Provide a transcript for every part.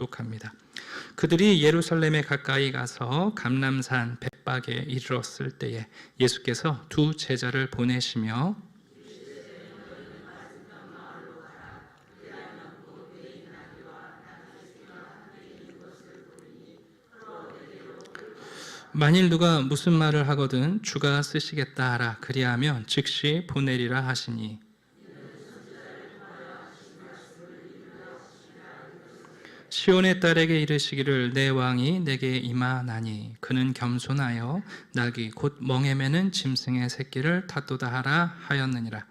교독합니다. 그들이 예루살렘에 가까이 가서 감람산 벳박에 이르렀을 때에 예수께서 두 제자를 보내시며 만일 누가 무슨 말을 하거든 주가 쓰시겠다 하라. 그리하면 즉시 보내리라 하시니 시온의 딸에게 이르시기를 내 왕이 내게 임하나니 그는 겸손하여 낙이 곧 멍에 매는 짐승의 새끼를 탔도다 하라 하였느니라.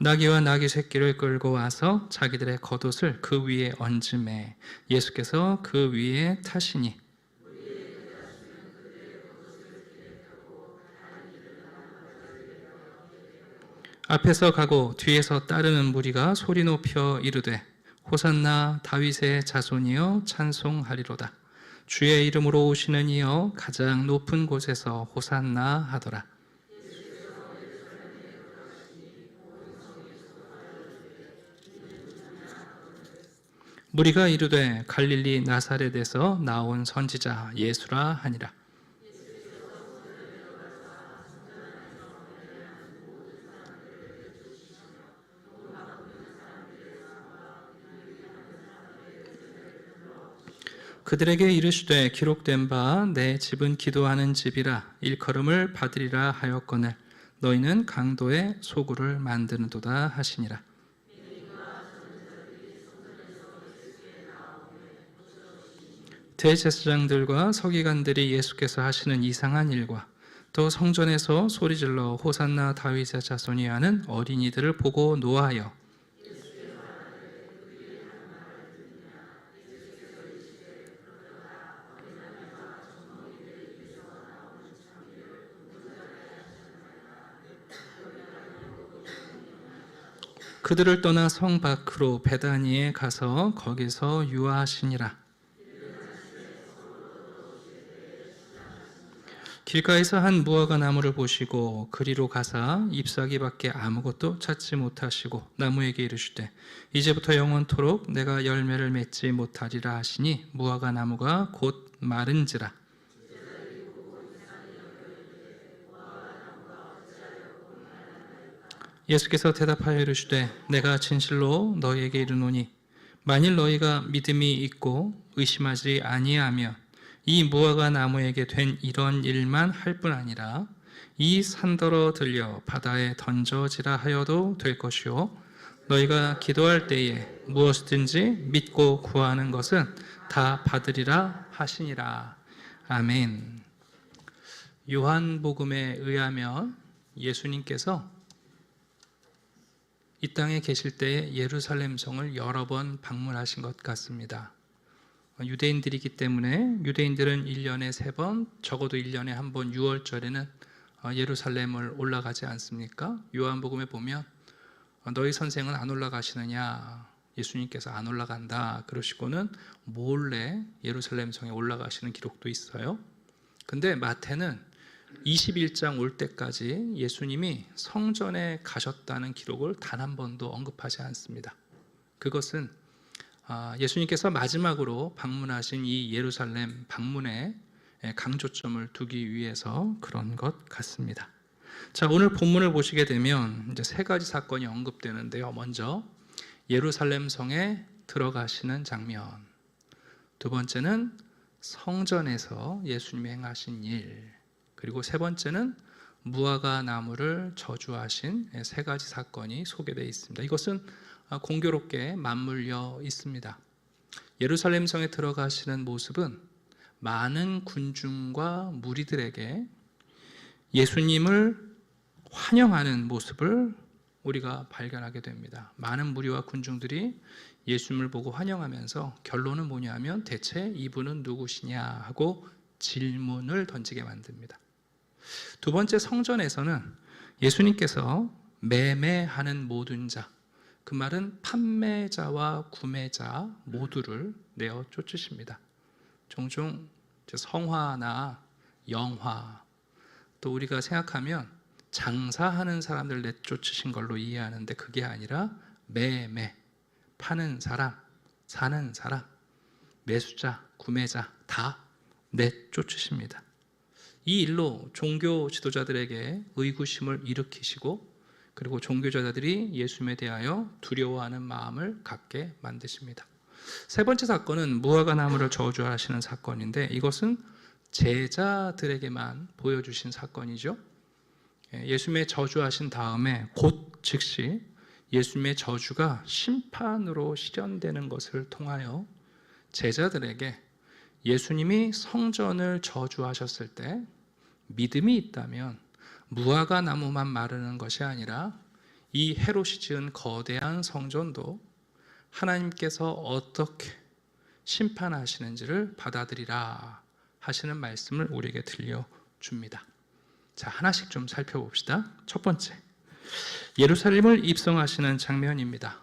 나귀와 나귀 새끼를 끌고 와서 자기들의 겉옷을 그 위에 얹음에 예수께서 그 위에 타시니 앞에서 가고 뒤에서 따르는 무리가 소리 높여 이르되 호산나 다윗의 자손이여 찬송하리로다. 주의 이름으로 오시는 이여 가장 높은 곳에서 호산나 하더라. 무리가 이르되 갈릴리 나사렛에서 나온 선지자 예수라 하니라. 그들에게 이르시되 기록된 바 내 집은 기도하는 집이라 일컬음을 받으리라 하였거늘 너희는 강도의 소굴을 만드는도다 하시니라. 대제사장들과 서기관들이 예수께서 하시는 이상한 일과 또 성전에서 소리질러 호산나 다윗의 자손이 하는 어린이들을 보고 노하여 그들을 떠나 성 밖으로 베다니에 가서 거기서 유하시니라. 길가에서 한 무화과 나무를 보시고 그리로 가사 잎사귀밖에 아무것도 찾지 못하시고 나무에게 이르시되 이제부터 영원토록 내가 열매를 맺지 못하리라 하시니 무화과 나무가 곧 마른지라. 예수께서 대답하여 이르시되 내가 진실로 너희에게 이르노니 만일 너희가 믿음이 있고 의심하지 아니하면 이 무화과 나무에게 된 이런 일만 할 뿐 아니라 이 산더러 들려 바다에 던져지라 하여도 될 것이요 너희가 기도할 때에 무엇이든지 믿고 구하는 것은 다 받으리라 하시니라. 아멘. 요한복음에 의하면 예수님께서 이 땅에 계실 때에 예루살렘 성을 여러 번 방문하신 것 같습니다. 유대인들이기 때문에 유대인들은 1년에 3번, 적어도 1년에 한 번 6월절에는 예루살렘을 올라가지 않습니까? 요한복음에 보면 너희 선생은 안 올라가시느냐? 예수님께서 안 올라간다 그러시고는 몰래 예루살렘 성에 올라가시는 기록도 있어요. 근데 마태는 21장 올 때까지 예수님이 성전에 가셨다는 기록을 단 한 번도 언급하지 않습니다. 그것은 예수님께서 마지막으로 방문하신 이 예루살렘 방문에 강조점을 두기 위해서 그런 것 같습니다. 자, 오늘 본문을 보시게 되면 이제 3가지 사건이 언급되는데요. 먼저 예루살렘 성에 들어가시는 장면, 두 번째는 성전에서 예수님이 행하신 일, 그리고 3번째는 무화과 나무를 저주하신 3가지 사건이 소개되어 있습니다. 이것은 공교롭게 맞물려 있습니다. 예루살렘 성에 들어가시는 모습은 많은 군중과 무리들에게 예수님을 환영하는 모습을 우리가 발견하게 됩니다. 많은 무리와 군중들이 예수님을 보고 환영하면서 결론은 뭐냐면 대체 이분은 누구시냐 하고 질문을 던지게 만듭니다. 두 번째, 성전에서는 예수님께서 매매하는 모든 자, 그 말은 판매자와 구매자 모두를 내어 쫓으십니다. 종종 성화나 영화, 또 우리가 생각하면 장사하는 사람들 내쫓으신 걸로 이해하는데 그게 아니라 매매, 파는 사람, 사는 사람, 매수자, 구매자 다 내쫓으십니다. 이 일로 종교 지도자들에게 의구심을 일으키시고, 그리고 종교 지도자들이 예수님에 대하여 두려워하는 마음을 갖게 만드십니다. 세 번째 사건은 무화과 나무를 저주하시는 사건인데, 이것은 제자들에게만 보여주신 사건이죠. 예수님의 저주하신 다음에 곧 즉시 예수님의 저주가 심판으로 실현되는 것을 통하여 제자들에게 예수님이 성전을 저주하셨을 때 믿음이 있다면 무화과 나무만 마르는 것이 아니라 이 헤롯이 지은 거대한 성전도 하나님께서 어떻게 심판하시는지를 받아들이라 하시는 말씀을 우리에게 들려줍니다. 자, 하나씩 좀 살펴봅시다. 첫 번째, 예루살렘을 입성하시는 장면입니다.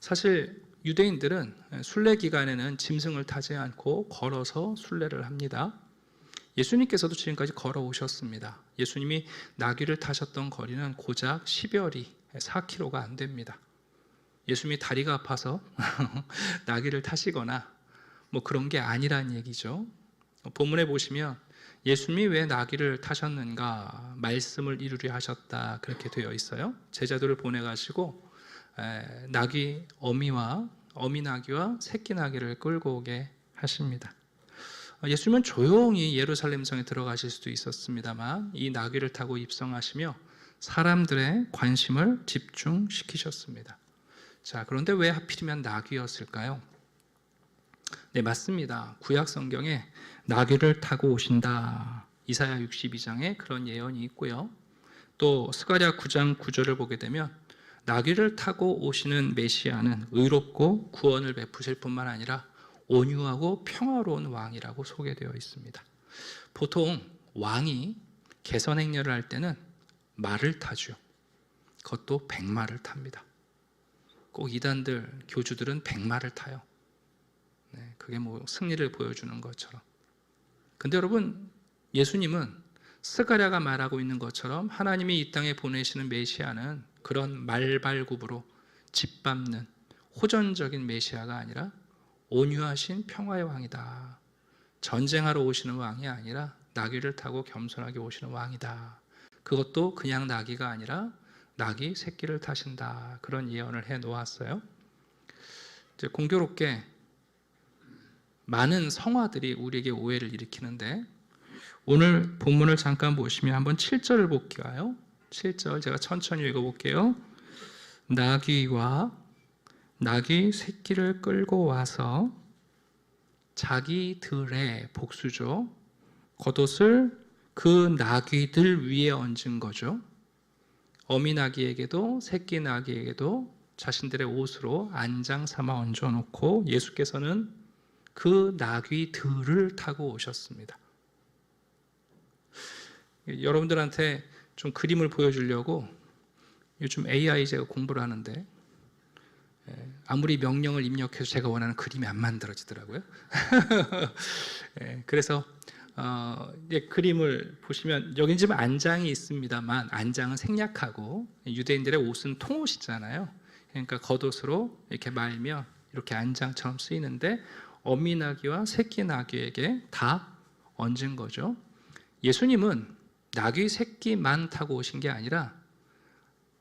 사실 유대인들은 순례 기간에는 짐승을 타지 않고 걸어서 순례를 합니다. 예수님께서도 지금까지 걸어오셨습니다. 예수님이 나귀를 타셨던 거리는 고작 10여리, 4km가 안 됩니다. 예수님이 다리가 아파서 나귀를 타시거나 뭐 그런 게 아니란 얘기죠. 본문에 보시면 예수님이 왜 나귀를 타셨는가, 말씀을 이루려 하셨다, 그렇게 되어 있어요. 제자들을 보내가지고 나귀 어미 나귀와 새끼 나귀를 끌고 오게 하십니다. 예수님은 조용히 예루살렘 성에 들어가실 수도 있었습니다만 이 나귀를 타고 입성하시며 사람들의 관심을 집중시키셨습니다. 자, 그런데 왜 하필이면 나귀였을까요? 네, 맞습니다. 구약 성경에 나귀를 타고 오신다, 이사야 62장에 그런 예언이 있고요. 또 스가랴 9장 9절을 보게 되면 나귀를 타고 오시는 메시아는 의롭고 구원을 베푸실 뿐만 아니라 온유하고 평화로운 왕이라고 소개되어 있습니다. 보통 왕이 개선 행렬을 할 때는 말을 타죠. 그것도 백마를 탑니다. 꼭 이단들, 교주들은 백마를 타요. 네, 그게 뭐 승리를 보여주는 것처럼. 근데 여러분, 예수님은 스가랴가 말하고 있는 것처럼 하나님이 이 땅에 보내시는 메시아는 그런 말발굽으로 짓밟는 호전적인 메시아가 아니라 온유하신 평화의 왕이다. 전쟁하러 오시는 왕이 아니라 나귀를 타고 겸손하게 오시는 왕이다. 그것도 그냥 나귀가 아니라 나귀 새끼를 타신다. 그런 예언을 해 놓았어요. 이제 공교롭게 많은 성화들이 우리에게 오해를 일으키는데, 오늘 본문을 잠깐 보시면 한번 7절을 볼게요. 7절 제가 천천히 읽어볼게요. 나귀와 나귀 새끼를 끌고 와서 자기들의, 복수죠, 겉옷을 그 나귀들 위에 얹은 거죠. 어미 나귀에게도 새끼 나귀에게도 자신들의 옷으로 안장 삼아 얹어놓고 예수께서는 그 나귀들을 타고 오셨습니다. 여러분들한테 좀 그림을 보여주려고 요즘 AI 제가 공부를 하는데 아무리 명령을 입력해도 제가 원하는 그림이 안 만들어지더라고요. 그래서 그림을 보시면 여긴 지금 안장이 있습니다만 안장은 생략하고 유대인들의 옷은 통옷이잖아요. 그러니까 겉옷으로 이렇게 말면 이렇게 안장처럼 쓰이는데 어미 나귀와 새끼 나귀에게 다 얹은 거죠. 예수님은 나귀 새끼만 타고 오신 게 아니라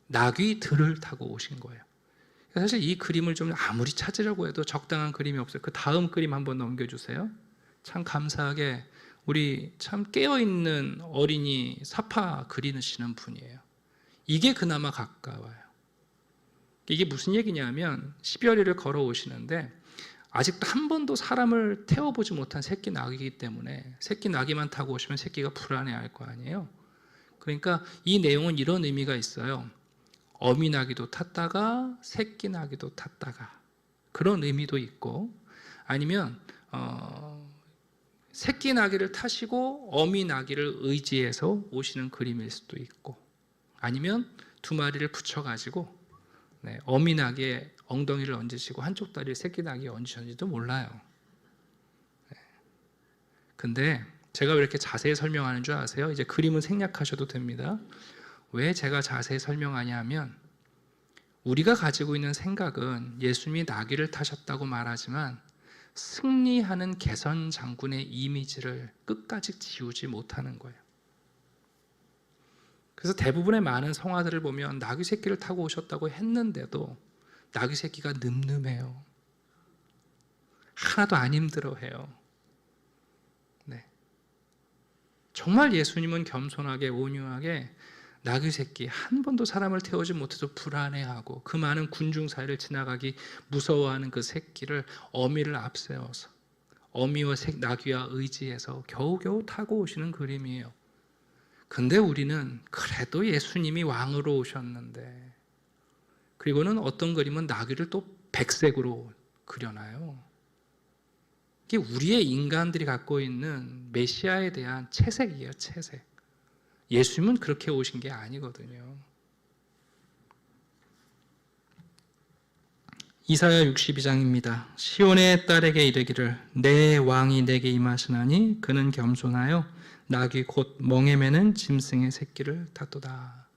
나귀들을 타고 오신 거예요. 사실 이 그림을 좀 아무리 찾으려고 해도 적당한 그림이 없어요. 그 다음 그림 한번 넘겨주세요. 참 감사하게 우리 참 깨어있는 어린이 사파 그리시는 분이에요. 이게 그나마 가까워요. 이게 무슨 얘기냐면 10여리를 걸어오시는데 아직도 한 번도 사람을 태워보지 못한 새끼 나귀이기 때문에 새끼 나귀만 타고 오시면 새끼가 불안해할 거 아니에요. 그러니까 이 내용은 이런 의미가 있어요. 어미 나귀도 탔다가 새끼 나귀도 탔다가, 그런 의미도 있고, 아니면 새끼 나귀를 타시고 어미 나귀를 의지해서 오시는 그림일 수도 있고, 아니면 두 마리를 붙여가지고 어미 나귀의 엉덩이를 얹으시고 한쪽 다리를 새끼 나귀에 얹으셨는지도 몰라요. 근데 제가 왜 이렇게 자세히 설명하는 줄 아세요? 이제 그림은 생략하셔도 됩니다. 왜 제가 자세히 설명하냐 하면 우리가 가지고 있는 생각은 예수님이 나귀를 타셨다고 말하지만 승리하는 개선 장군의 이미지를 끝까지 지우지 못하는 거예요. 그래서 대부분의 많은 성화들을 보면 나귀 새끼를 타고 오셨다고 했는데도 나귀 새끼가 늠름해요. 하나도 안 힘들어해요. 네. 정말 예수님은 겸손하게 온유하게 나귀 새끼 한 번도 사람을 태우지 못해도 불안해하고 그 많은 군중 사이를 지나가기 무서워하는 그 새끼를 어미를 앞세워서 어미와 나귀와 의지해서 겨우겨우 타고 오시는 그림이에요. 근데 우리는 그래도 예수님이 왕으로 오셨는데, 그리고는 어떤 그림은 나귀를 또 백색으로 그려놔요. 이게 우리의 인간들이 갖고 있는 메시아에 대한 채색이에요, 채색. 예수님은 그렇게 오신 게 아니거든요. 이사야 62장입니다. 시온의 딸에게 이르기를 내 왕이 내게 임하시나니 그는 겸손하여 나귀 곧 멍에 매는 짐승의 새끼를 탔도다.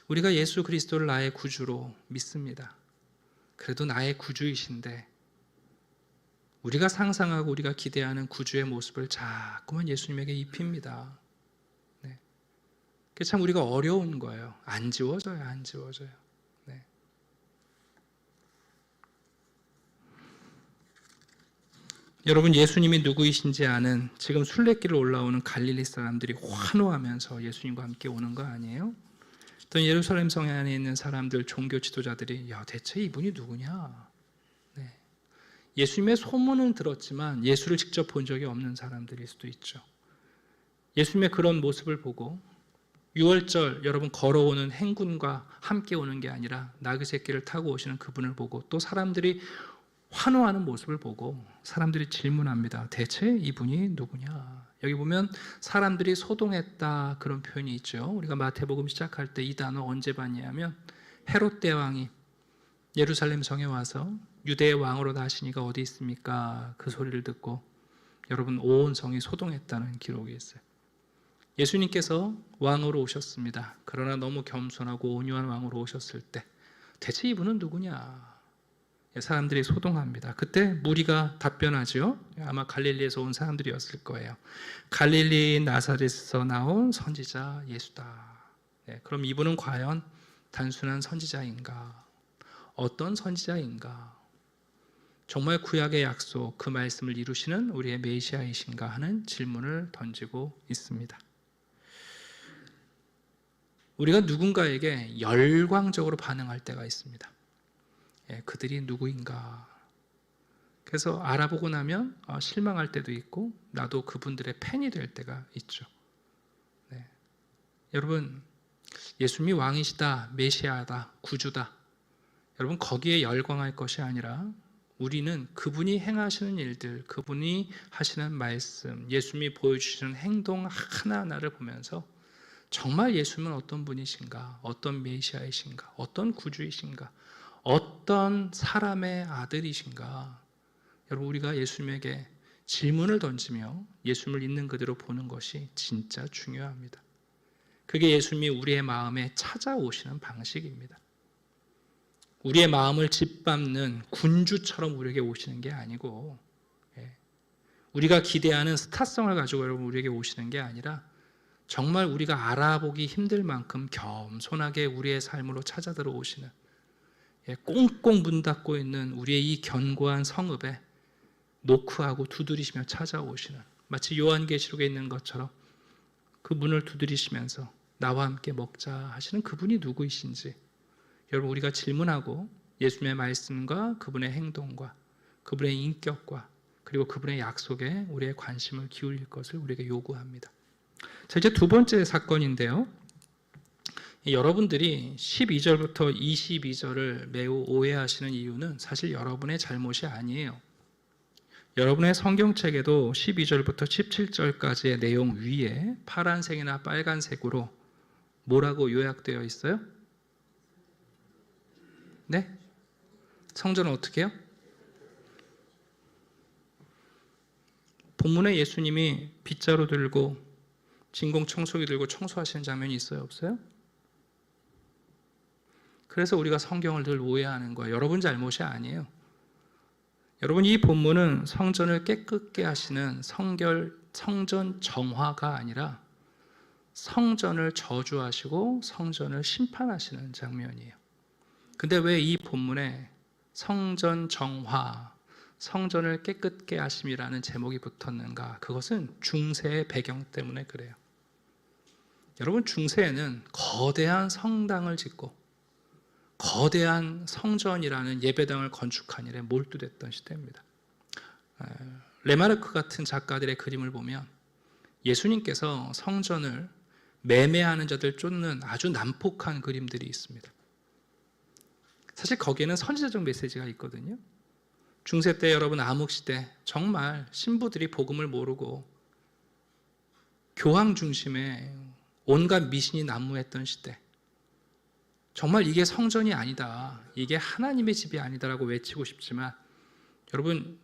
우리가 예수 그리스도를 나의 구주로 믿습니다. 그래도 나의 구주이신데 우리가 상상하고 우리가 기대하는 구주의 모습을 자꾸만 예수님에게 입힙니다. 네. 그게 참 우리가 어려운 거예요. 안 지워져요, 안 지워져요. 네. 여러분, 예수님이 누구이신지 아는 지금 순례길을 올라오는 갈릴리 사람들이 환호하면서 예수님과 함께 오는 거 아니에요? 또 예루살렘 성에 안에 있는 사람들, 종교 지도자들이 야, 대체 이분이 누구냐? 네. 예수님의 소문은 들었지만 예수를 직접 본 적이 없는 사람들일 수도 있죠. 예수님의 그런 모습을 보고 유월절 여러분 걸어오는 행군과 함께 오는 게 아니라 나귀 새끼를 타고 오시는 그분을 보고 또 사람들이 환호하는 모습을 보고 사람들이 질문합니다. 대체 이분이 누구냐? 여기 보면 사람들이 소동했다 그런 표현이 있죠. 우리가 마태복음 시작할 때 이 단어 언제 봤냐면 헤롯 대왕이 예루살렘 성에 와서 유대의 왕으로 나시니가 어디 있습니까? 그 소리를 듣고 여러분 온 성이 소동했다는 기록이 있어요. 예수님께서 왕으로 오셨습니다. 그러나 너무 겸손하고 온유한 왕으로 오셨을 때 대체 이분은 누구냐? 사람들이 소동합니다. 그때 무리가 답변하죠. 아마 갈릴리에서 온 사람들이었을 거예요. 갈릴리 나사렛에서 나온 선지자 예수다. 네, 그럼 이분은 과연 단순한 선지자인가? 어떤 선지자인가? 정말 구약의 약속, 그 말씀을 이루시는 우리의 메시아이신가 하는 질문을 던지고 있습니다. 우리가 누군가에게 열광적으로 반응할 때가 있습니다. 그들이 누구인가? 그래서 알아보고 나면 실망할 때도 있고 나도 그분들의 팬이 될 때가 있죠. 네. 여러분, 예수님이 왕이시다, 메시아다, 구주다. 여러분 거기에 열광할 것이 아니라 우리는 그분이 행하시는 일들, 그분이 하시는 말씀, 예수님이 보여주시는 행동 하나하나를 보면서 정말 예수님은 어떤 분이신가, 어떤 메시아이신가, 어떤 구주이신가, 어떤 사람의 아들이신가. 여러분 우리가 예수님에게 질문을 던지며 예수님을 있는 그대로 보는 것이 진짜 중요합니다. 그게 예수님이 우리의 마음에 찾아오시는 방식입니다. 우리의 마음을 짓밟는 군주처럼 우리에게 오시는 게 아니고 우리가 기대하는 스타성을 가지고 여러분 우리에게 오시는 게 아니라 정말 우리가 알아보기 힘들 만큼 겸손하게 우리의 삶으로 찾아 들어오시는 꽁꽁 문 닫고 있는 우리의 이 견고한 성읍에 노크하고 두드리시며 찾아오시는, 마치 요한계시록에 있는 것처럼 그 문을 두드리시면서 나와 함께 먹자 하시는 그분이 누구이신지 여러분 우리가 질문하고 예수님의 말씀과 그분의 행동과 그분의 인격과 그리고 그분의 약속에 우리의 관심을 기울일 것을 우리에게 요구합니다. 자, 이제 두 번째 사건인데요. 여러분들이 12절부터 22절을 매우 오해하시는 이유는 사실 여러분의 잘못이 아니에요. 여러분의 성경책에도 12절부터 17절까지의 내용 위에 파란색이나 빨간색으로 뭐라고 요약되어 있어요? 네? 성전은 어떻게 해요? 본문에 예수님이 빗자루 들고 진공청소기 들고 청소하시는 장면이 있어요? 없어요? 그래서 우리가 성경을 늘 오해하는 거예요. 여러분 잘못이 아니에요. 여러분, 이 본문은 성전을 깨끗게 하시는 성전 정화가 아니라 성전을 저주하시고 성전을 심판하시는 장면이에요. 근데 왜 이 본문에 성전 정화, 성전을 깨끗게 하심이라는 제목이 붙었는가? 그것은 중세의 배경 때문에 그래요. 여러분, 중세에는 거대한 성당을 짓고 거대한 성전이라는 예배당을 건축한 일에 몰두됐던 시대입니다. 레마르크 같은 작가들의 그림을 보면 예수님께서 성전을 매매하는 자들 쫓는 아주 난폭한 그림들이 있습니다. 사실 거기에는 선지자적 메시지가 있거든요. 중세 때 여러분, 암흑시대 정말 신부들이 복음을 모르고 교황 중심의 온갖 미신이 난무했던 시대, 정말 이게 성전이 아니다, 이게 하나님의 집이 아니다라고 외치고 싶지만 여러분,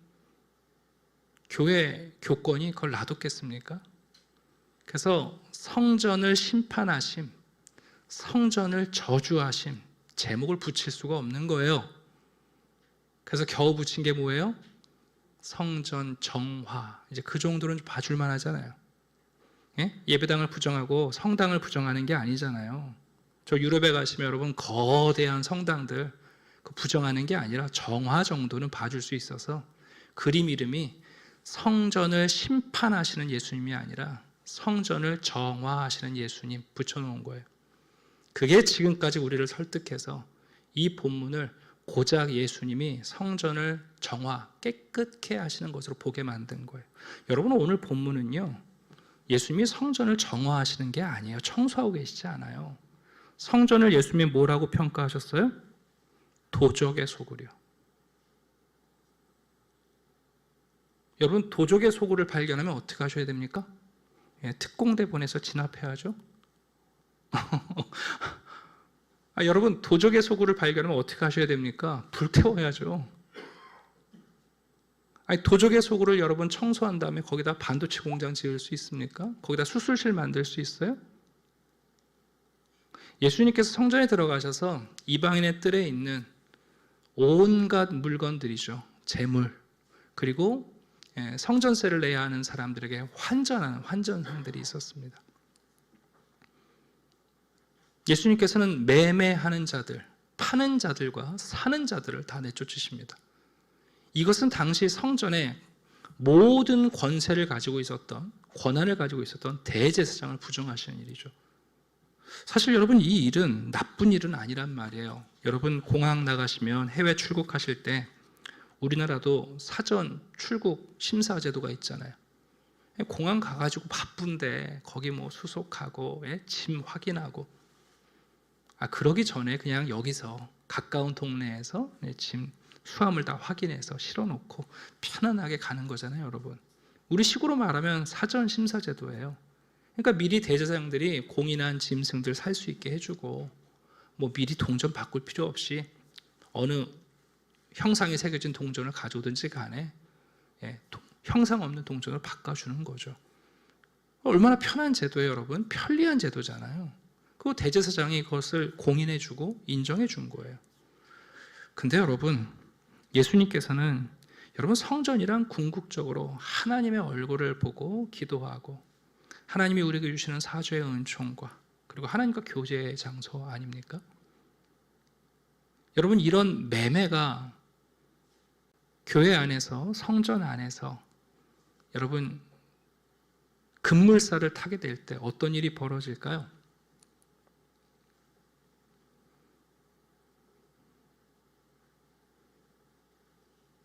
교회 교권이 그걸 놔뒀겠습니까? 그래서 성전을 심판하심, 성전을 저주하심, 제목을 붙일 수가 없는 거예요. 그래서 겨우 붙인 게 뭐예요? 성전 정화. 이제 그 정도는 봐줄만 하잖아요. 예? 예배당을 부정하고 성당을 부정하는 게 아니잖아요. 저 유럽에 가시면 여러분, 거대한 성당들 부정하는 게 아니라 정화 정도는 봐줄 수 있어서 그림 이름이 성전을 심판하시는 예수님이 아니라 성전을 정화하시는 예수님 붙여놓은 거예요. 그게 지금까지 우리를 설득해서 이 본문을 고작 예수님이 성전을 정화, 깨끗게 하시는 것으로 보게 만든 거예요. 여러분, 오늘 본문은요, 예수님이 성전을 정화하시는 게 아니에요. 청소하고 계시지 않아요. 성전을 예수님이 뭐라고 평가하셨어요? 도적의 소굴이요. 여러분, 도적의 소굴을 발견하면 어떻게 하셔야 됩니까? 예, 특공대 보내서 진압해야죠. 여러분, 도적의 소굴을 발견하면 어떻게 하셔야 됩니까? 불태워야죠. 도적의 소굴을 여러분 청소한 다음에 거기다 반도체 공장 지을 수 있습니까? 거기다 수술실 만들 수 있어요? 예수님께서 성전에 들어가셔서 이방인의 뜰에 있는 온갖 물건들이죠. 재물, 그리고 성전세를 내야 하는 사람들에게 환전하는 환전상들이 있었습니다. 예수님께서는 매매하는 자들, 파는 자들과 사는 자들을 다 내쫓으십니다. 이것은 당시 성전에 모든 권세를 가지고 있었던, 권한을 가지고 있었던 대제사장을 부정하시는 일이죠. 사실 여러분, 이 일은 나쁜 일은 아니란 말이에요. 여러분, 공항 나가시면 해외 출국하실 때 우리나라도 사전 출국 심사 제도가 있잖아요. 공항 가가지고 바쁜데 거기 뭐 수속하고 짐 확인하고, 그러기 전에 그냥 여기서 가까운 동네에서 짐 수화물 다 확인해서 실어놓고 편안하게 가는 거잖아요, 여러분. 우리 식으로 말하면 사전 심사 제도예요. 그러니까 미리 대제사장들이 공인한 짐승들 살 수 있게 해주고, 뭐 미리 동전 바꿀 필요 없이 어느 형상이 새겨진 동전을 가져오든지 간에 형상 없는 동전을 바꿔주는 거죠. 얼마나 편한 제도예요, 여러분. 편리한 제도잖아요. 그 대제사장이 그것을 공인해주고 인정해준 거예요. 근데 여러분, 예수님께서는 여러분, 성전이란 궁극적으로 하나님의 얼굴을 보고 기도하고 하나님이 우리에게 주시는 사죄의 은총과 그리고 하나님과 교제의 장소 아닙니까? 여러분, 이런 매매가 교회 안에서, 성전 안에서 여러분 급물살을 타게 될 때 어떤 일이 벌어질까요?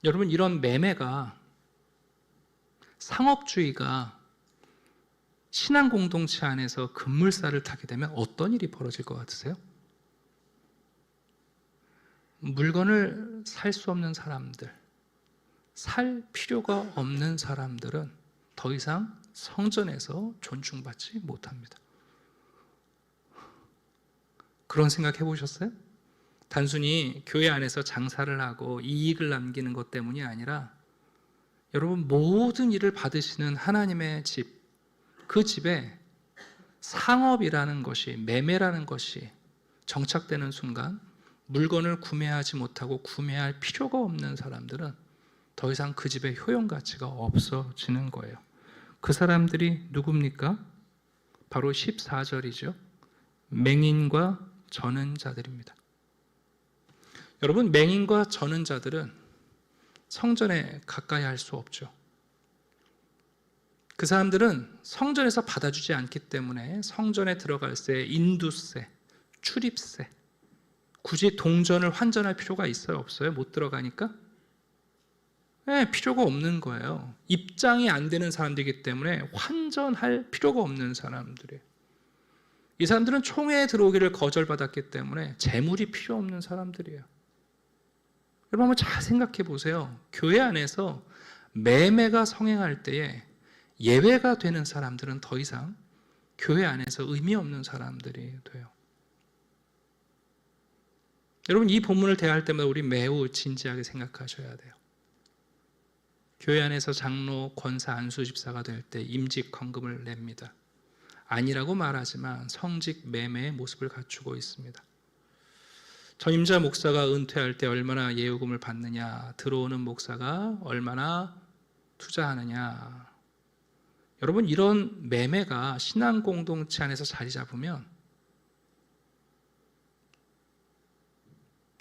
여러분, 이런 매매가, 상업주의가 신앙 공동체 안에서 급물살을 타게 되면 어떤 일이 벌어질 것 같으세요? 물건을 살 수 없는 사람들, 살 필요가 없는 사람들은 더 이상 성전에서 존중받지 못합니다. 그런 생각 해보셨어요? 단순히 교회 안에서 장사를 하고 이익을 남기는 것 때문이 아니라 여러분, 모든 일을 받으시는 하나님의 집, 그 집에 상업이라는 것이, 매매라는 것이 정착되는 순간 물건을 구매하지 못하고 구매할 필요가 없는 사람들은 더 이상 그 집의 효용 가치가 없어지는 거예요. 그 사람들이 누굽니까? 바로 14절이죠. 맹인과 저는 자들입니다. 여러분, 맹인과 저는 자들은 성전에 가까이 할 수 없죠. 그 사람들은 성전에서 받아주지 않기 때문에 성전에 들어갈 때 인두세, 출입세, 굳이 동전을 환전할 필요가 있어요? 없어요? 못 들어가니까? 네, 필요가 없는 거예요. 입장이 안 되는 사람들이기 때문에 환전할 필요가 없는 사람들이에요. 이 사람들은 총회에 들어오기를 거절받았기 때문에 재물이 필요 없는 사람들이에요. 여러분 한번 잘 생각해 보세요. 교회 안에서 매매가 성행할 때에 예외가 되는 사람들은 더 이상 교회 안에서 의미 없는 사람들이 돼요. 여러분, 이 본문을 대할 때마다 우리 매우 진지하게 생각하셔야 돼요. 교회 안에서 장로, 권사, 안수 집사가 될 때 임직 헌금을 냅니다. 아니라고 말하지만 성직 매매의 모습을 갖추고 있습니다. 전임자 목사가 은퇴할 때 얼마나 예우금을 받느냐, 들어오는 목사가 얼마나 투자하느냐. 여러분, 이런 매매가 신앙 공동체 안에서 자리 잡으면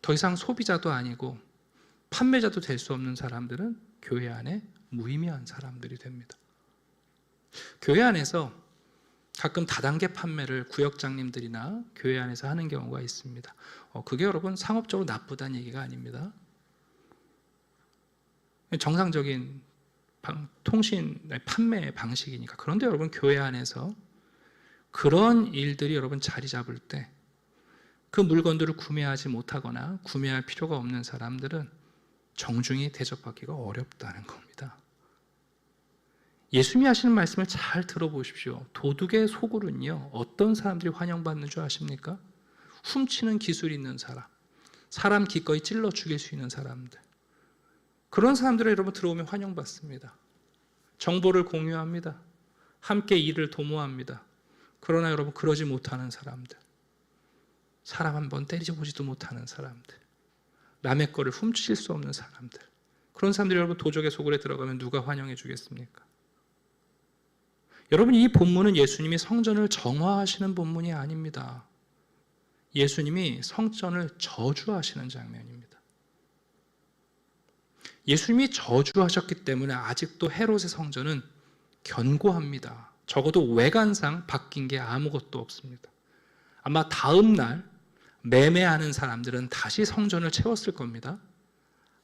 더 이상 소비자도 아니고 판매자도 될 수 없는 사람들은 교회 안에 무의미한 사람들이 됩니다. 교회 안에서 가끔 다단계 판매를 구역장님들이나 교회 안에서 하는 경우가 있습니다. 그게 여러분 상업적으로 나쁘다는 얘기가 아닙니다. 정상적인 통신 판매 방식이니까. 그런데 여러분, 교회 안에서 그런 일들이 여러분 자리 잡을 때 그 물건들을 구매하지 못하거나 구매할 필요가 없는 사람들은 정중히 대접받기가 어렵다는 겁니다. 예수님이 하시는 말씀을 잘 들어보십시오. 도둑의 소굴은요, 어떤 사람들이 환영받는 줄 아십니까? 훔치는 기술이 있는 사람 기꺼이 찔러 죽일 수 있는 사람들, 그런 사람들이 여러분 들어오면 환영받습니다. 정보를 공유합니다. 함께 일을 도모합니다. 그러나 여러분, 그러지 못하는 사람들, 사람 한 번 때리지 보지도 못하는 사람들, 남의 거를 훔칠 수 없는 사람들, 그런 사람들이 여러분 도적의 소굴에 들어가면 누가 환영해 주겠습니까? 여러분, 이 본문은 예수님이 성전을 정화하시는 본문이 아닙니다. 예수님이 성전을 저주하시는 장면입니다. 예수님이 저주하셨기 때문에 아직도 헤롯의 성전은 견고합니다. 적어도 외관상 바뀐 게 아무것도 없습니다. 아마 다음 날 매매하는 사람들은 다시 성전을 채웠을 겁니다.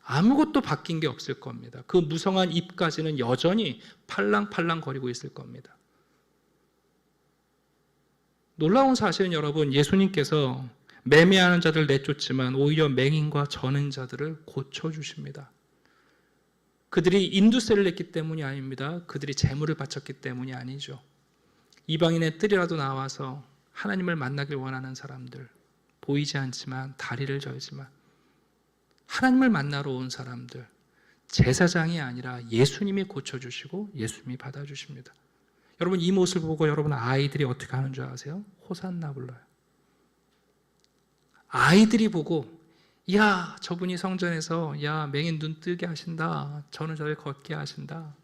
아무것도 바뀐 게 없을 겁니다. 그 무성한 입까지는 여전히 팔랑팔랑 거리고 있을 겁니다. 놀라운 사실은 여러분, 예수님께서 매매하는 자들을 내쫓지만 오히려 맹인과 저는 자들을 고쳐주십니다. 그들이 인두세를 냈기 때문이 아닙니다. 그들이 재물을 바쳤기 때문이 아니죠. 이방인의 뜰이라도 나와서 하나님을 만나길 원하는 사람들, 보이지 않지만 다리를 절지만 하나님을 만나러 온 사람들, 제사장이 아니라 예수님이 고쳐주시고 예수님이 받아주십니다. 여러분, 이 모습을 보고 여러분 아이들이 어떻게 하는 줄 아세요? 호산나 불러요. 아이들이 보고, 야, 저분이 성전에서 야, 맹인 눈 뜨게 하신다, 저는 저를 걷게 하신다.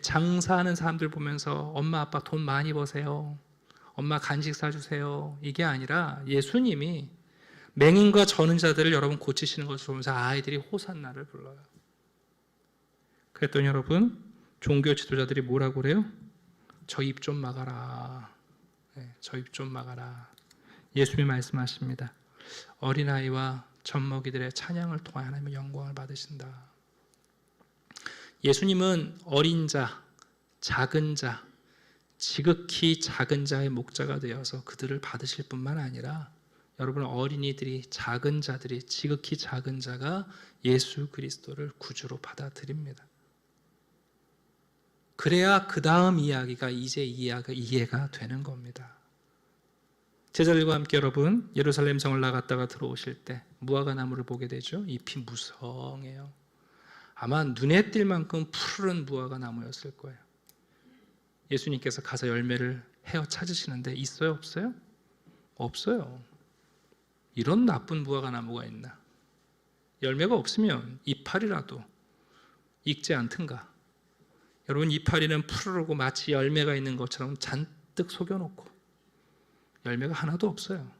장사하는 사람들 보면서 엄마 아빠 돈 많이 버세요, 엄마 간식 사주세요, 이게 아니라 예수님이 맹인과 저는 자들을 여러분 고치시는 것을 보면서 아이들이 호산나를 불러요. 그랬더니 여러분, 종교 지도자들이 뭐라고 그래요? 저 입 좀 막아라. 저 입 좀 막아라. 예수님이 말씀하십니다. 어린아이와 젖먹이들의 찬양을 통해 하나님의 영광을 받으신다. 예수님은 어린 자, 작은 자, 지극히 작은 자의 목자가 되어서 그들을 받으실 뿐만 아니라 여러분, 어린이들이, 작은 자들이, 지극히 작은 자가 예수 그리스도를 구주로 받아들입니다. 그래야 그 다음 이야기가 이제 이해가 되는 겁니다. 제자들과 함께 여러분 예루살렘 성을 나갔다가 들어오실 때 무화과나무를 보게 되죠. 잎이 무성해요. 아마 눈에 띌 만큼 푸른 무화과나무였을 거예요. 예수님께서 가서 열매를 헤어 찾으시는데 있어요? 없어요? 없어요. 이런 나쁜 무화과 나무가 있나? 열매가 없으면 이파리라도 익지 않든가. 여러분, 이파리는 푸르르고 마치 열매가 있는 것처럼 잔뜩 속여놓고 열매가 하나도 없어요.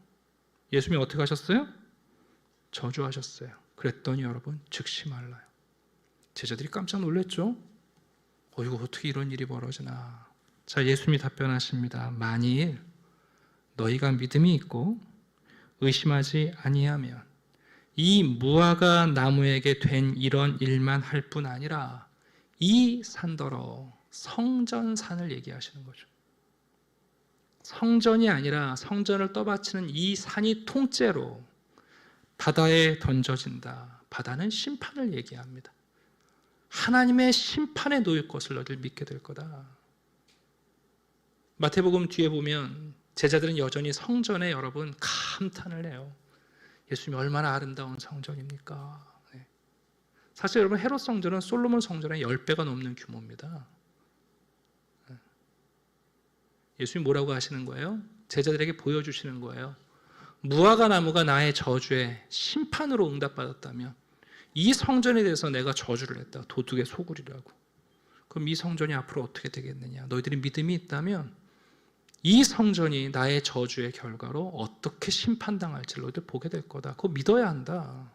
예수님이 어떻게 하셨어요? 저주하셨어요. 그랬더니 여러분, 즉시 말라요. 제자들이 깜짝 놀랐죠? 이거 어떻게 이런 일이 벌어지나. 자, 예수님이 답변하십니다. 만일 너희가 믿음이 있고 의심하지 아니하면 이 무화과 나무에게 된 이런 일만 할 뿐 아니라 이 산더러 성전산을 얘기하시는 거죠. 성전이 아니라 성전을 떠받치는 이 산이 통째로 바다에 던져진다. 바다는 심판을 얘기합니다. 하나님의 심판에 놓일 것을 너희들 믿게 될 거다. 마태복음 뒤에 보면 제자들은 여전히 성전에 여러분 감탄을 해요. 예수님이 얼마나 아름다운 성전입니까? 네. 사실 여러분, 헤롯 성전은 솔로몬 성전의 10배가 넘는 규모입니다. 네. 예수님이 뭐라고 하시는 거예요? 제자들에게 보여주시는 거예요. 무화과 나무가 나의 저주에 심판으로 응답받았다면 이 성전에 대해서 내가 저주를 했다. 도둑의 소굴이라고. 그럼 이 성전이 앞으로 어떻게 되겠느냐? 너희들이 믿음이 있다면 이 성전이 나의 저주의 결과로 어떻게 심판당할지를 너희들 보게 될 거다. 그거 믿어야 한다.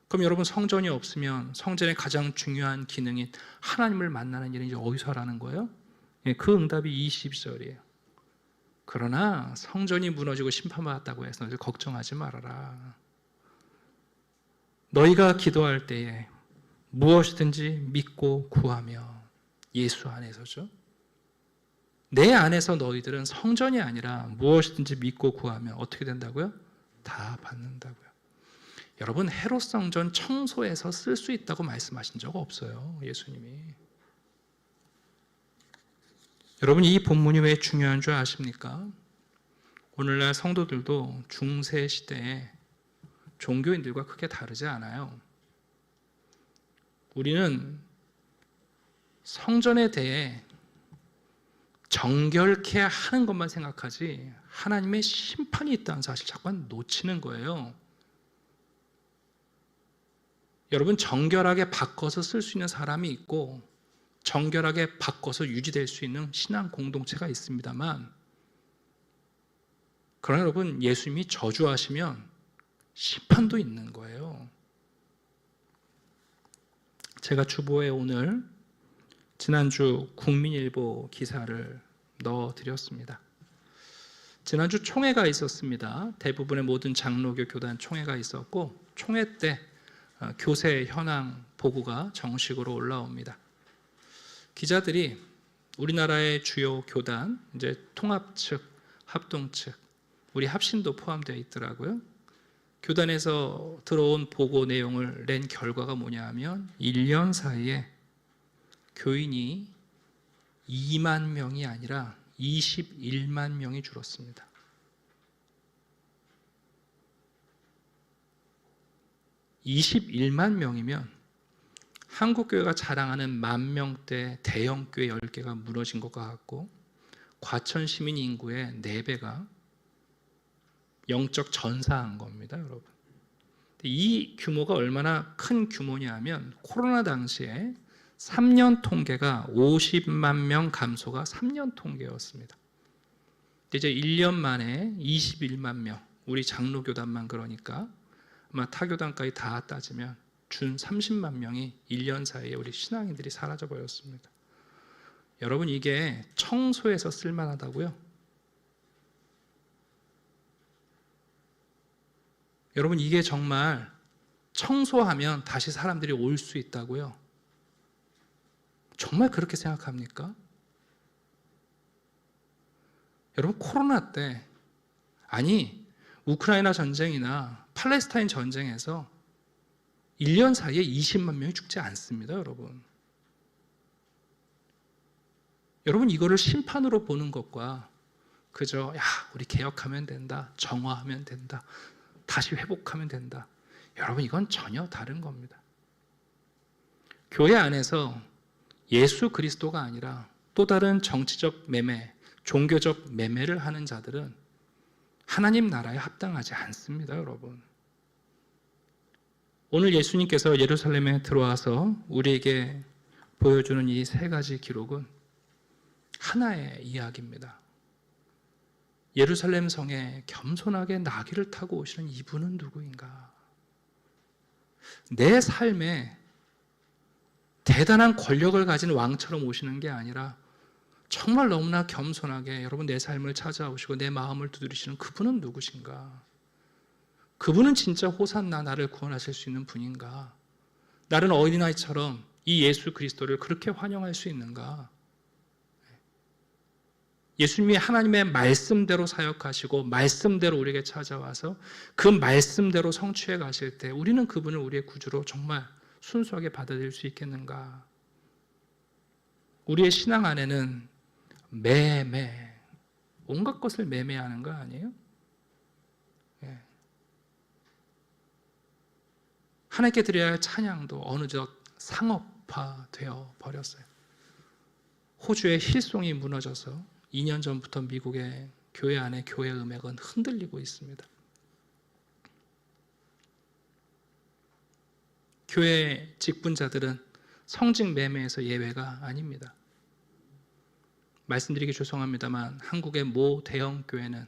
그럼 여러분, 성전이 없으면 성전의 가장 중요한 기능인 하나님을 만나는 일은 이제 어디서 하라는 거예요? 그 응답이 22절이에요. 그러나 성전이 무너지고 심판받았다고 해서 너희들 걱정하지 말아라. 너희가 기도할 때에 무엇이든지 믿고 구하며, 예수 안에서죠. 내 안에서 너희들은 성전이 아니라 무엇이든지 믿고 구하면 어떻게 된다고요? 다 받는다고요. 여러분, 헤롯 성전 청소해서 쓸 수 있다고 말씀하신 적 없어요, 예수님이. 여러분, 이 본문이 왜 중요한 줄 아십니까? 오늘날 성도들도 중세 시대에 종교인들과 크게 다르지 않아요. 우리는 성전에 대해 정결케 하는 것만 생각하지 하나님의 심판이 있다는 사실 자꾸 놓치는 거예요. 여러분, 정결하게 바꿔서 쓸 수 있는 사람이 있고 정결하게 바꿔서 유지될 수 있는 신앙 공동체가 있습니다만, 그러나 여러분, 예수님이 저주하시면 심판도 있는 거예요. 제가 주보에 오늘 지난주 국민일보 기사를 넣어드렸습니다. 지난주 총회가 있었습니다. 대부분의 모든 장로교 교단 총회가 있었고, 총회 때 교세 현황 보고가 정식으로 올라옵니다. 기자들이 우리나라의 주요 교단, 이제 통합 측, 합동 측, 우리 합신도 포함되어 있더라고요. 교단에서 들어온 보고 내용을 낸 결과가 뭐냐 하면 1년 사이에 교인이 2만 명이 아니라 21만 명이 줄었습니다. (21만 명이면) 한국교회가 자랑하는 10,000명대 대형교회 10개가 무너진 것과 같고, 과천 시민 인구의 4배가 영적 전사한 겁니다, 여러분. 이 규모가 얼마나 큰 규모냐 하면 코로나 당시에 3년 통계가 50만 명 감소가 3년 통계였습니다. 이제 1년 만에 21만 명, 우리 장로교단만 그러니까 아마 타교단까지 다 따지면 준 30만 명이 1년 사이에 우리 신앙인들이 사라져 버렸습니다. 여러분, 이게 청소해서 쓸만하다고요? 여러분, 이게 정말 청소하면 다시 사람들이 올 수 있다고요? 정말 그렇게 생각합니까? 여러분, 코로나 때, 아니 우크라이나 전쟁이나 팔레스타인 전쟁에서 1년 사이에 20만 명이 죽지 않습니다, 여러분. 여러분, 이거를 심판으로 보는 것과 그저 우리 개혁하면 된다, 정화하면 된다, 다시 회복하면 된다, 여러분, 이건 전혀 다른 겁니다. 교회 안에서 예수 그리스도가 아니라 또 다른 정치적 매매, 종교적 매매를 하는 자들은 하나님 나라에 합당하지 않습니다, 여러분. 오늘 예수님께서 예루살렘에 들어와서 우리에게 보여주는 이 세 가지 기록은 하나의 이야기입니다. 예루살렘 성에 겸손하게 나귀를 타고 오시는 이분은 누구인가? 내 삶에 대단한 권력을 가진 왕처럼 오시는 게 아니라 정말 너무나 겸손하게 여러분 내 삶을 찾아오시고 내 마음을 두드리시는 그분은 누구신가? 그분은 진짜 호산나 나를 구원하실 수 있는 분인가? 나는 어린아이처럼 이 예수 그리스도를 그렇게 환영할 수 있는가? 예수님이 하나님의 말씀대로 사역하시고 말씀대로 우리에게 찾아와서 그 말씀대로 성취해 가실 때 우리는 그분을 우리의 구주로 정말 순수하게 받아들일 수 있겠는가? 우리의 신앙 안에는 매매, 온갖 것을 매매하는 거 아니에요? 예. 하나님께 드려야 할 찬양도 어느덧 상업화되어 버렸어요. 호주의 힐송이 무너져서 2년 전부터 미국의 교회 안에 교회 음악은 흔들리고 있습니다. 교회 직분자들은 성직 매매에서 예외가 아닙니다. 말씀드리기 죄송합니다만 한국의 모 대형 교회는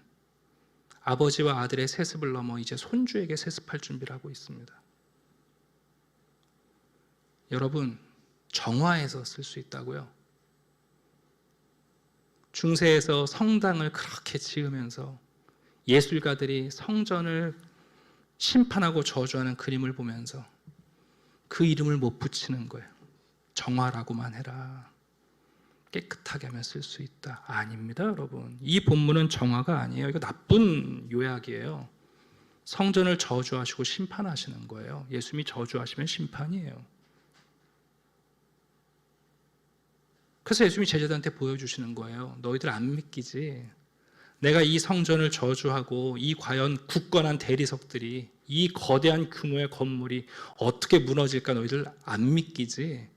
아버지와 아들의 세습을 넘어 이제 손주에게 세습할 준비를 하고 있습니다. 여러분, 정화해서 쓸 수 있다고요? 중세에서 성당을 그렇게 지으면서 예술가들이 성전을 심판하고 저주하는 그림을 보면서 그 이름을 못 붙이는 거예요. 정화라고만 해라. 깨끗하게 하면 쓸 수 있다. 아닙니다, 여러분. 이 본문은 정화가 아니에요. 이거 나쁜 요약이에요. 성전을 저주하시고 심판하시는 거예요. 예수님이 저주하시면 심판이에요. 그래서 예수님이 제자들한테 보여주시는 거예요. 너희들 안 믿기지? 내가 이 성전을 저주하고 이 과연 굳건한 대리석들이 이 거대한 규모의 건물이 어떻게 무너질까 너희들 안 믿기지?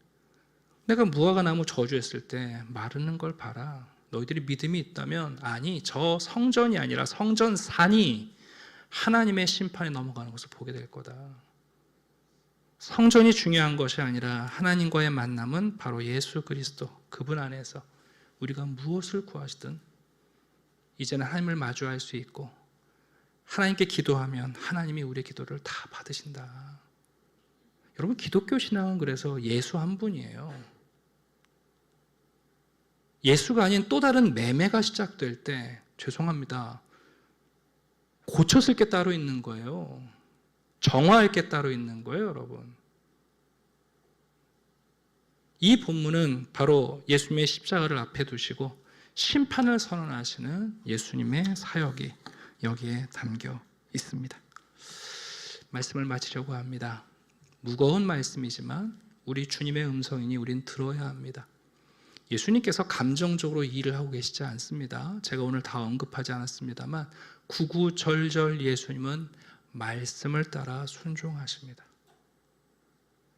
내가 무화과 나무 저주했을 때 마르는 걸 봐라. 너희들이 믿음이 있다면 아니 저 성전이 아니라 성전산이 하나님의 심판에 넘어가는 것을 보게 될 거다. 성전이 중요한 것이 아니라 하나님과의 만남은 바로 예수 그리스도 그분 안에서 우리가 무엇을 구하시든 이제는 하나님을 마주할 수 있고 하나님께 기도하면 하나님이 우리의 기도를 다 받으신다. 여러분 기독교 신앙은 그래서 예수 한 분이에요. 예수가 아닌 또 다른 매매가 시작될 때 죄송합니다. 고쳐쓸 게 따로 있는 거예요. 정화할 게 따로 있는 거예요, 여러분. 이 본문은 바로 예수님의 십자가를 앞에 두시고 심판을 선언하시는 예수님의 사역이 여기에 담겨 있습니다. 말씀을 마치려고 합니다. 무거운 말씀이지만 우리 주님의 음성이니 우린 들어야 합니다. 예수님께서 감정적으로 일을 하고 계시지 않습니다. 제가 오늘 다 언급하지 않았습니다만 구구절절 예수님은 말씀을 따라 순종하십니다.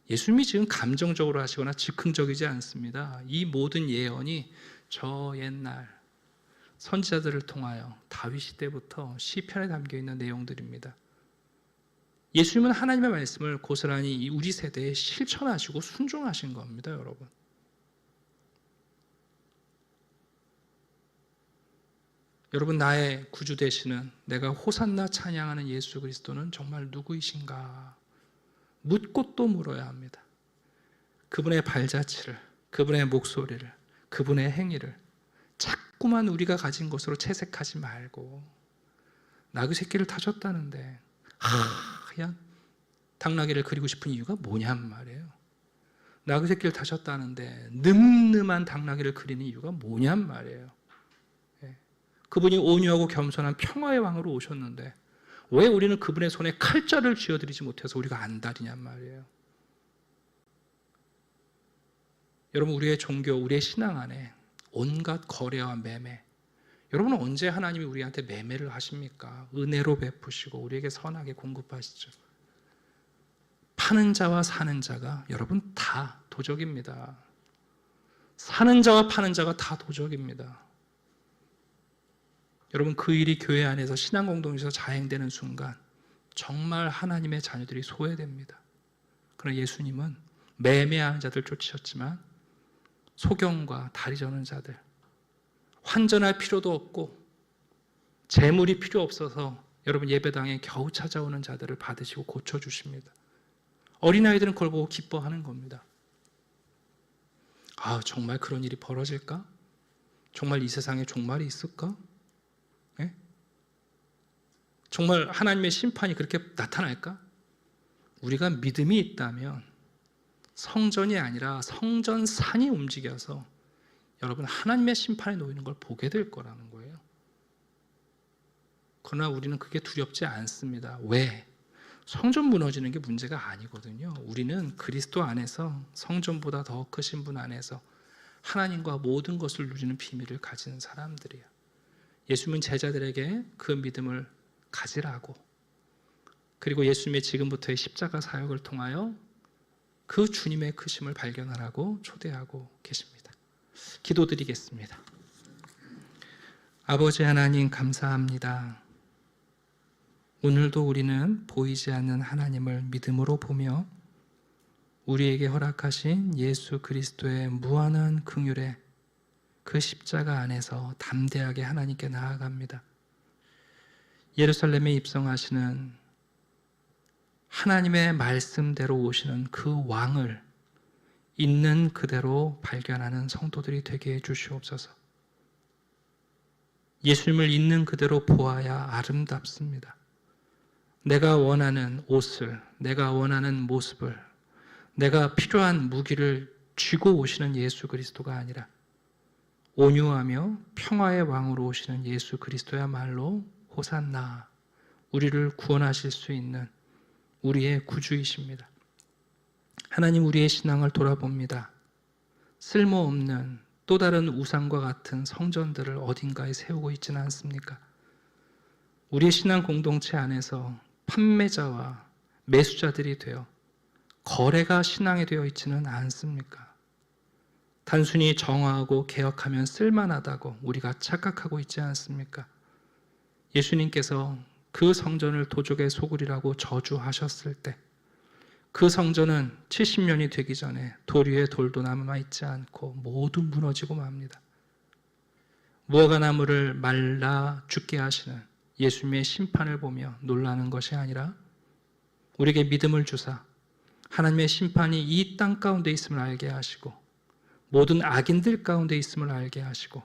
예수님이 지금 감정적으로 하시거나 즉흥적이지 않습니다. 이 모든 예언이 저 옛날 선지자들을 통하여 다윗 시대부터 시편에 담겨있는 내용들입니다. 예수님은 하나님의 말씀을 고스란히 우리 세대에 실천하시고 순종하신 겁니다, 여러분. 여러분 나의 구주 되시는 내가 호산나 찬양하는 예수 그리스도는 정말 누구이신가? 묻고 또 물어야 합니다. 그분의 발자취를, 그분의 목소리를, 그분의 행위를 자꾸만 우리가 가진 것으로 채색하지 말고 나귀 새끼를 타셨다는데 하얀 당나귀를 그리고 싶은 이유가 뭐냔 말이에요. 나귀 새끼를 타셨다는데 늠름한 당나귀를 그리는 이유가 뭐냔 말이에요. 그분이 온유하고 겸손한 평화의 왕으로 오셨는데 왜 우리는 그분의 손에 칼자를 쥐어드리지 못해서 우리가 안달이냔 말이에요. 여러분 우리의 종교, 우리의 신앙 안에 온갖 거래와 매매, 여러분은 언제 하나님이 우리한테 매매를 하십니까? 은혜로 베푸시고 우리에게 선하게 공급하시죠. 파는 자와 사는 자가 여러분 다 도적입니다. 사는 자와 파는 자가 다 도적입니다. 여러분, 그 일이 교회 안에서 신앙 공동체에서 자행되는 순간 정말 하나님의 자녀들이 소외됩니다. 그러나 예수님은 매매하는 자들 쫓으셨지만 소경과 다리 저는 자들, 환전할 필요도 없고 재물이 필요 없어서 여러분 예배당에 겨우 찾아오는 자들을 받으시고 고쳐주십니다. 어린아이들은 그걸 보고 기뻐하는 겁니다. 아, 정말 그런 일이 벌어질까? 정말 이 세상에 종말이 있을까? 네? 정말 하나님의 심판이 그렇게 나타날까? 우리가 믿음이 있다면 성전이 아니라 성전산이 움직여서 여러분 하나님의 심판에 놓이는 걸 보게 될 거라는 거예요. 그러나 우리는 그게 두렵지 않습니다. 왜? 성전 무너지는 게 문제가 아니거든요. 우리는 그리스도 안에서 성전보다 더 크신 분 안에서 하나님과 모든 것을 누리는 비밀을 가진 사람들이에요. 예수님은 제자들에게 그 믿음을 가지라고, 그리고 예수님의 지금부터의 십자가 사역을 통하여 그 주님의 크심을 발견하라고 초대하고 계십니다. 기도드리겠습니다. 아버지 하나님, 감사합니다. 오늘도 우리는 보이지 않는 하나님을 믿음으로 보며 우리에게 허락하신 예수 그리스도의 무한한 긍휼에 그 십자가 안에서 담대하게 하나님께 나아갑니다. 예루살렘에 입성하시는 하나님의 말씀대로 오시는 그 왕을 있는 그대로 발견하는 성도들이 되게 해주시옵소서. 예수님을 있는 그대로 보아야 아름답습니다. 내가 원하는 옷을, 내가 원하는 모습을, 내가 필요한 무기를 쥐고 오시는 예수 그리스도가 아니라 온유하며 평화의 왕으로 오시는 예수 그리스도야말로 호산나, 우리를 구원하실 수 있는 우리의 구주이십니다. 하나님, 우리의 신앙을 돌아봅니다. 쓸모없는 또 다른 우상과 같은 성전들을 어딘가에 세우고 있지는 않습니까? 우리의 신앙 공동체 안에서 판매자와 매수자들이 되어 거래가 신앙이 되어 있지는 않습니까? 단순히 정화하고 개혁하면 쓸만하다고 우리가 착각하고 있지 않습니까? 예수님께서 그 성전을 도적의 소굴이라고 저주하셨을 때 그 성전은 70년이 되기 전에 돌 위에 돌도 남아있지 않고 모두 무너지고 맙니다. 무화과 나무를 말라 죽게 하시는 예수님의 심판을 보며 놀라는 것이 아니라 우리에게 믿음을 주사 하나님의 심판이 이 땅 가운데 있음을 알게 하시고 모든 악인들 가운데 있음을 알게 하시고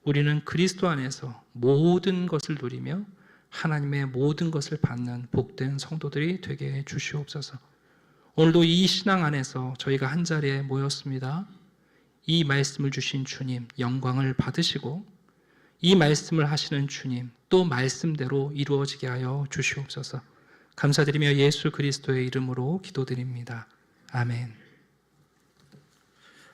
우리는 그리스도 안에서 모든 것을 누리며 하나님의 모든 것을 받는 복된 성도들이 되게 해 주시옵소서. 오늘도 이 신앙 안에서 저희가 한자리에 모였습니다. 이 말씀을 주신 주님 영광을 받으시고 이 말씀을 하시는 주님 또 말씀대로 이루어지게 하여 주시옵소서. 감사드리며 예수 그리스도의 이름으로 기도드립니다. 아멘.